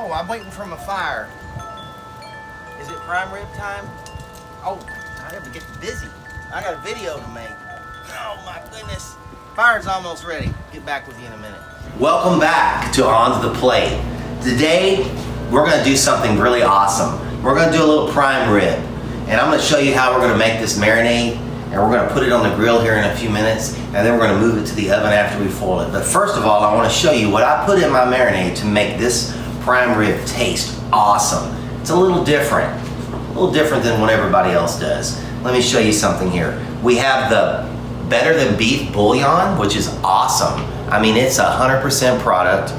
Oh, I'm waiting for my fire. Is it prime rib time? Oh, I have to get busy. I got a video to make. Oh my goodness. Fire's almost ready. Get back with you in a minute. Welcome back to On to the Plate. Today, we're gonna do something really awesome. We're gonna do a little prime rib. And I'm gonna show you how we're gonna make this marinade. And we're gonna put it on the grill here in a few minutes. And then we're gonna move it to the oven after we foil it. But first of all, I wanna show you what I put in my marinade to make this prime rib taste awesome. It's a little different than what everybody else does. Let me show you something here. We have the Better Than Beef bouillon, which is awesome. I mean, it's 100% product,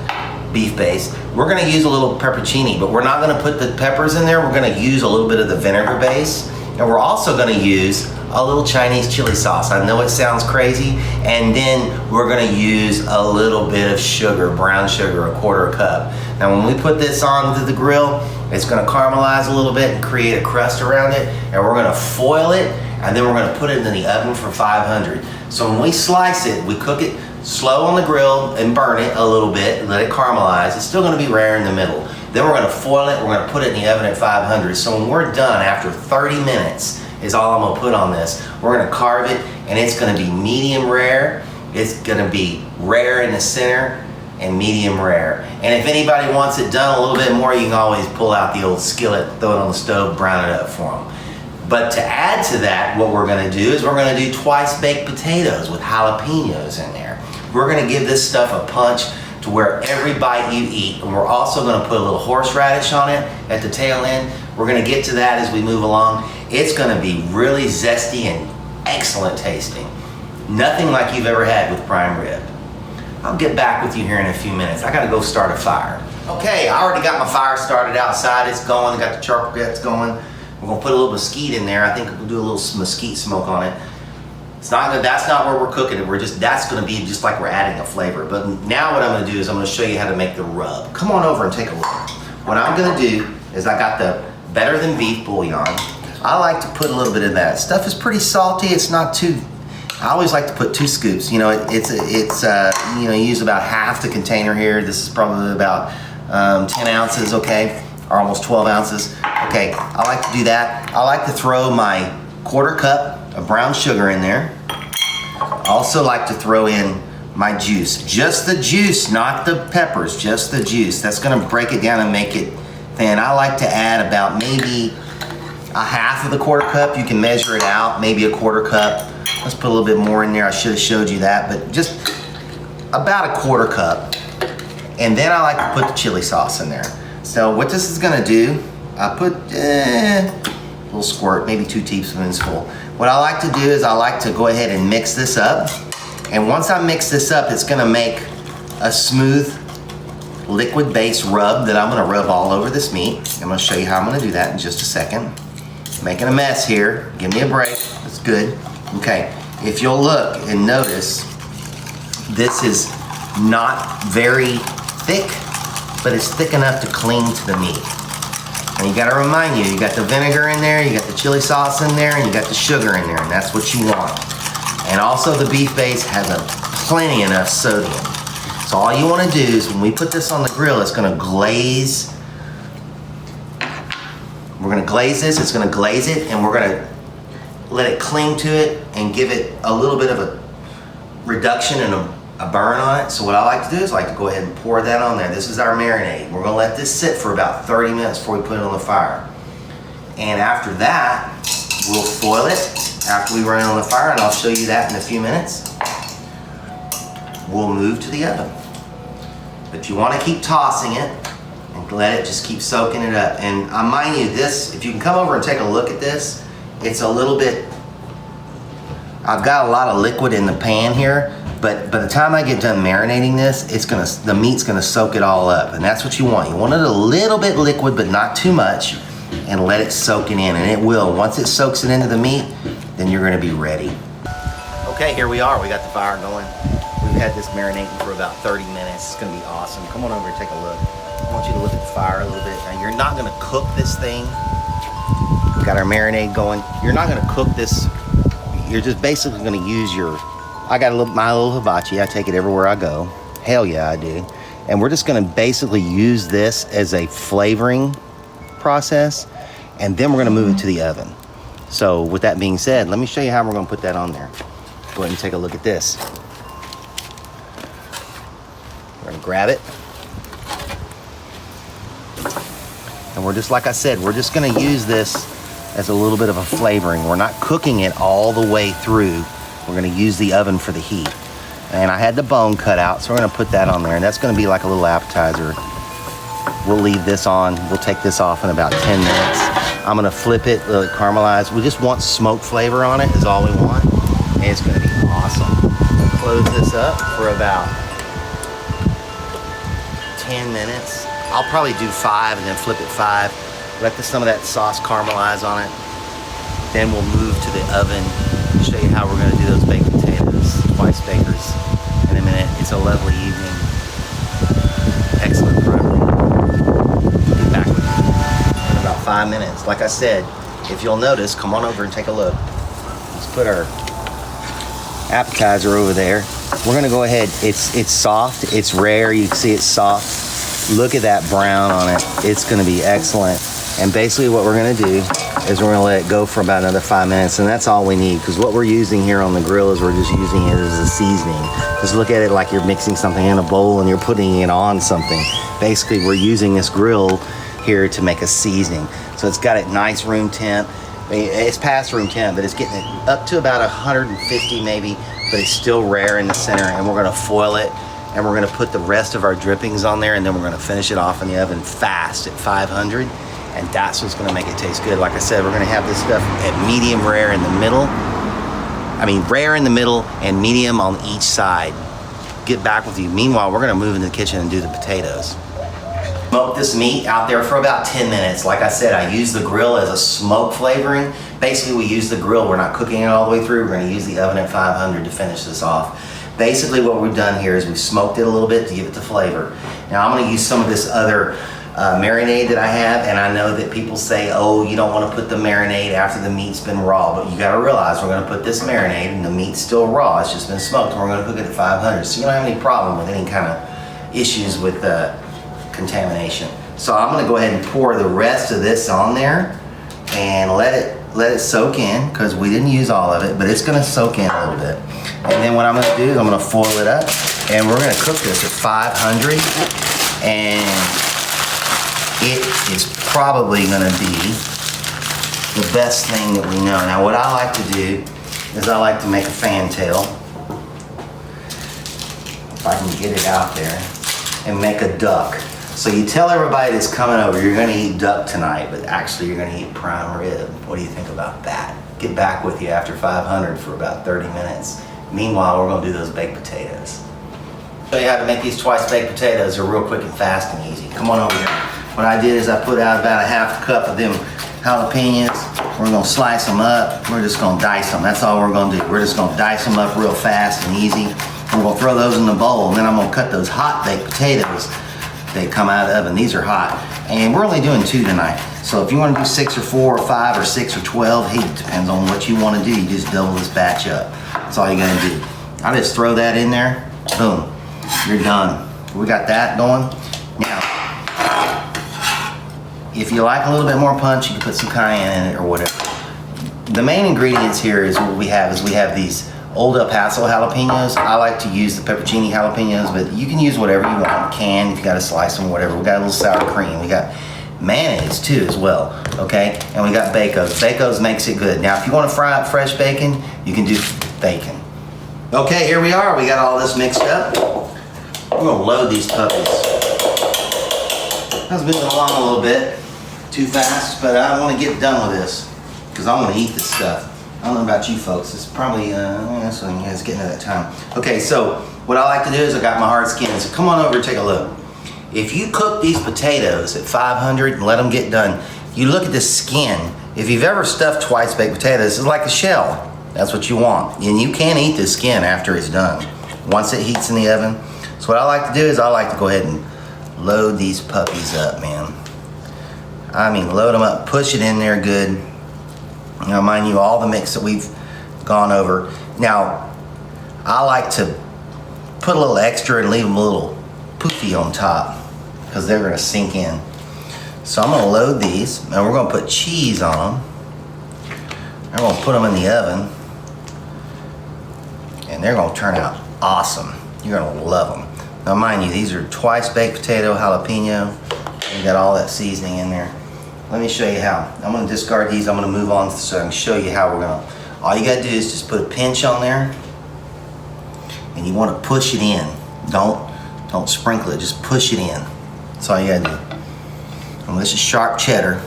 beef base. We're gonna use a little pepperoncini, but we're not gonna put the peppers in there. We're gonna use a little bit of the vinegar base. And we're also gonna use a little Chinese chili sauce. I know it sounds crazy. And then we're gonna use a little bit of sugar, brown sugar, 1/4 cup. Now when we put this onto the grill, it's gonna caramelize a little bit and create a crust around it. And we're gonna foil it, and then we're gonna put it in the oven for 500. So when we slice it, we cook it slow on the grill and burn it a little bit, let it caramelize. It's still gonna be rare in the middle. Then we're gonna foil it, we're gonna put it in the oven at 500. So when we're done, after 30 minutes, is all I'm gonna put on this. We're gonna carve it, and it's gonna be medium rare. It's gonna be rare in the center and medium rare. And if anybody wants it done a little bit more, you can always pull out the old skillet, throw it on the stove, brown it up for them. But to add to that, what we're gonna do is we're gonna do twice baked potatoes with jalapeños in there. We're gonna give this stuff a punch to where every bite you eat. And we're also gonna put a little horseradish on it at the tail end. We're gonna get to that as we move along. It's gonna be really zesty and excellent tasting. Nothing like you've ever had with prime rib. I'll get back with you here in a few minutes. I gotta go start a fire. Okay, I already got my fire started outside. It's going, got the charcoal guts going. We're gonna put a little mesquite in there. I think we'll do a little mesquite smoke on it. That's not where we're cooking it. That's gonna be just like we're adding a flavor. But now what I'm gonna do is I'm gonna show you how to make the rub. Come on over and take a look. What I'm gonna do is I got the Better Than Beef bouillon. I like to put a little bit of that. Stuff is pretty salty. It's not too, I always like to put 2 scoops. You know, you know, use about half the container here. This is probably about 10 ounces, okay? Or almost 12 ounces. Okay, I like to do that. I like to throw my 1/4 cup of brown sugar in there. I also like to throw in my juice. Just the juice, not the peppers, just the juice. That's gonna break it down and make it thin. I like to add about maybe a half of the 1/4 cup. You can measure it out, maybe a 1/4 cup. Let's put a little bit more in there. I should have showed you that, but just about a 1/4 cup. And then I like to put the chili sauce in there. So what this is gonna do, I put a little squirt, maybe 2 teaspoons full. What I like to do is I like to go ahead and mix this up. And once I mix this up, it's gonna make a smooth liquid based rub that I'm gonna rub all over this meat. I'm gonna show you how I'm gonna do that in just a second. Making a mess here, give me a break, it's good. Okay, if you'll look and notice, this is not very thick, but it's thick enough to cling to the meat. And you gotta remind you got the vinegar in there, you got the chili sauce in there, and you got the sugar in there, and that's what you want. And also the beef base has plenty enough sodium. So all you wanna do is when we put this on the grill, it's gonna glaze. We're gonna glaze this, it's gonna glaze it, and we're gonna let it cling to it and give it a little bit of a reduction and a burn on it. So what I like to do is I like to go ahead and pour that on there. This is our marinade. We're gonna let this sit for about 30 minutes before we put it on the fire. And after that, we'll foil it after we run it on the fire, and I'll show you that in a few minutes. We'll move to the oven. But you wanna keep tossing it and let it just keep soaking it up. And mind you, this, if you can come over and take a look at this, it's a little bit, I've got a lot of liquid in the pan here, but by the time I get done marinating this, the meat's gonna soak it all up, and that's what you want. You want it a little bit liquid, but not too much, and let it soak it in, and it will. Once it soaks it into the meat, then you're gonna be ready. Okay, here we are. We got the fire going. We've had this marinating for about 30 minutes. It's gonna be awesome. Come on over and take a look. I want you to look at the fire a little bit. Now, you're not gonna cook this thing. We got our marinade going. You're not gonna cook this. You're just basically gonna use I got my little hibachi. I take it everywhere I go. Hell yeah, I do. And we're just gonna basically use this as a flavoring process, and then we're gonna move it to the oven. So with that being said, let me show you how we're gonna put that on there. Go ahead and take a look at this. We're gonna grab it. And we're just, like I said, we're just gonna use this as a little bit of a flavoring. We're not cooking it all the way through. We're gonna use the oven for the heat. And I had the bone cut out, so we're gonna put that on there, and that's gonna be like a little appetizer. We'll leave this on. We'll take this off in about 10 minutes. I'm gonna flip it, let it caramelize. We just want smoke flavor on it is all we want. And it's gonna be awesome. We'll close this up for about 10 minutes. I'll probably do 5 and then flip it 5. Let some of that sauce caramelize on it. Then we'll move to the oven and show you how we're gonna do those baked potatoes, twice bakers, in a minute. It's a lovely evening. Excellent prime rib. Get back with you in about 5 minutes. Like I said, if you'll notice, come on over and take a look. Let's put our appetizer over there. We're gonna go ahead, it's soft, it's rare, you can see it's soft. Look at that brown on it. It's gonna be excellent. And basically what we're gonna do is we're gonna let it go for about another 5 minutes, and that's all we need, because what we're using here on the grill is we're just using it as a seasoning. Just look at it like you're mixing something in a bowl and you're putting it on something. Basically, we're using this grill here to make a seasoning. So it's got it nice room temp. It's past room temp, but it's getting it up to about 150 maybe, but it's still rare in the center, and we're gonna foil it, and we're gonna put the rest of our drippings on there, and then we're gonna finish it off in the oven fast at 500. And that's what's gonna make it taste good. Like I said, we're gonna have this stuff at medium rare in the middle. I mean, rare in the middle and medium on each side. Get back with you. Meanwhile, we're gonna move into the kitchen and do the potatoes. Smoke this meat out there for about 10 minutes. Like I said, I use the grill as a smoke flavoring. Basically, we use the grill. We're not cooking it all the way through. We're gonna use the oven at 500 to finish this off. Basically, what we've done here is we've smoked it a little bit to give it the flavor. Now, I'm gonna use some of this other marinade that I have, and I know that people say, oh, you don't want to put the marinade after the meat's been raw, but you got to realize we're going to put this marinade and the meat's still raw. It's just been smoked, and we're going to cook it at 500, so you don't have any problem with any kind of issues with contamination. So I'm going to go ahead and pour the rest of this on there and let it soak in, because we didn't use all of it, but it's going to soak in a little bit. And then what I'm going to do is I'm going to foil it up, and we're going to cook this at 500, and it is probably gonna be the best thing that we know. Now what I like to do is I like to make a fantail, if I can get it out there, and make a duck. So you tell everybody that's coming over, you're gonna eat duck tonight, but actually you're gonna eat prime rib. What do you think about that? Get back with you after 500 for about 30 minutes. Meanwhile, we're gonna do those baked potatoes. Show you how to make these twice baked potatoes. They're real quick and fast and easy. Come on over here. What I did is I put out about a half cup of them jalapeños. We're gonna slice them up. We're just gonna dice them. That's all we're gonna do. We're just gonna dice them up real fast and easy. We're gonna throw those in the bowl, and then I'm gonna cut those hot baked potatoes. They come out of the oven. These are hot. And we're only doing 2 tonight. So if you wanna do 6 or 4 or 5 or 6 or 12, hey, it depends on what you wanna do. You just double this batch up. That's all you're gonna do. I just throw that in there, boom, you're done. We got that going. Now, if you like a little bit more punch, you can put some cayenne in it or whatever. The main ingredients here is what we have these Old El Paso jalapeños. I like to use the pepperoni jalapeños, but you can use whatever you want. Can, if you got to slice them, whatever. We got a little sour cream. We got mayonnaise too as well, okay? And we got Bacos. Bacos makes it good. Now, if you want to fry up fresh bacon, you can do bacon. Okay, here we are. We got all this mixed up. We're gonna load these puppies. I was moving along a little bit too fast, but I want to get done with this because I want to eat this stuff. I don't know about you folks. It's probably so you guys getting to that time. Okay, so what I like to do is I got my hard skin. So come on over and take a look. If you cook these potatoes at 500 and let them get done, you look at the skin. If you've ever stuffed twice baked potatoes, it's like a shell. That's what you want. And you can eat the skin after it's done, once it heats in the oven. So what I like to do is I like to go ahead and load these puppies up, man. I mean, load them up, push it in there good. Now, mind you, all the mix that we've gone over. Now, I like to put a little extra and leave them a little poofy on top because they're gonna sink in. So I'm gonna load these and we're gonna put cheese on them. I'm gonna put them in the oven and they're gonna turn out awesome. You're gonna love them. Now mind you, these are twice baked potato, jalapeno. You got all that seasoning in there. Let me show you how. I'm gonna discard these. I'm gonna move on so I can show you how we're gonna. All you gotta do is just put a pinch on there, and you wanna push it in. Don't sprinkle it, just push it in. That's all you gotta do. And this is sharp cheddar.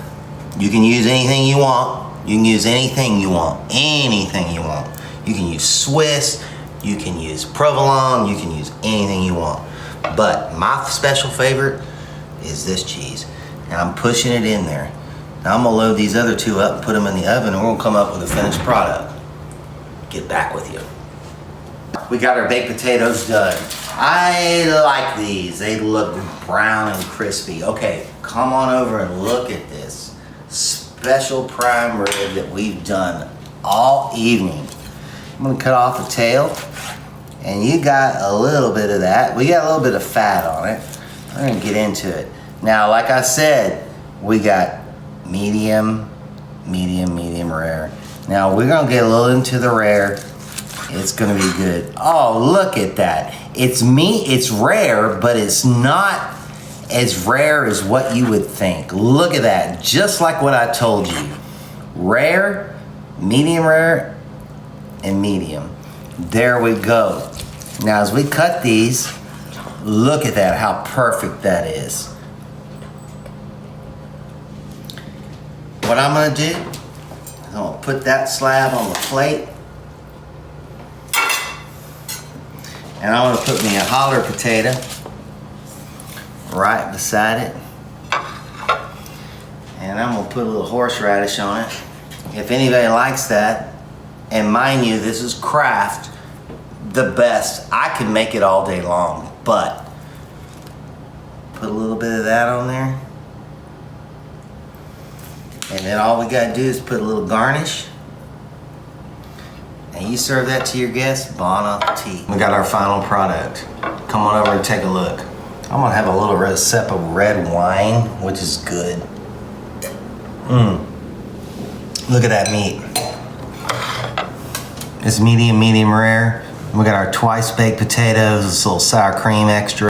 You can use anything you want. You can use anything you want. Anything you want. You can use Swiss, you can use provolone, you can use anything you want. But my special favorite is this cheese. And I'm pushing it in there. Now I'm gonna load these other two up and put them in the oven and we're gonna come up with a finished product. Get back with you. We got our baked potatoes done. I like these. They look brown and crispy. Okay, come on over and look at this special prime rib that we've done all evening. I'm gonna cut off the tail and you got a little bit of that. We got a little bit of fat on it. I'm gonna get into it. Now, like I said, we got medium, rare. Now we're gonna get a little into the rare. It's gonna be good. Oh, look at that. It's rare, but it's not as rare as what you would think. Look at that, just like what I told you. Rare, and medium. There we go. Now as we cut these, look at that, how perfect that is. What I'm gonna do, I'm gonna put that slab on the plate. And I'm gonna put me a holler potato right beside it. And I'm gonna put a little horseradish on it. If anybody likes that, and mind you, this is Kraft, the best. I can make it all day long, but put a little bit of that on there. And then all we gotta do is put a little garnish. And you serve that to your guests, bon appetit. We got our final product. Come on over and take a look. I'm gonna have a little sip of red wine, which is good. Look at that meat. It's medium rare. We got our twice baked potatoes, this little sour cream extra.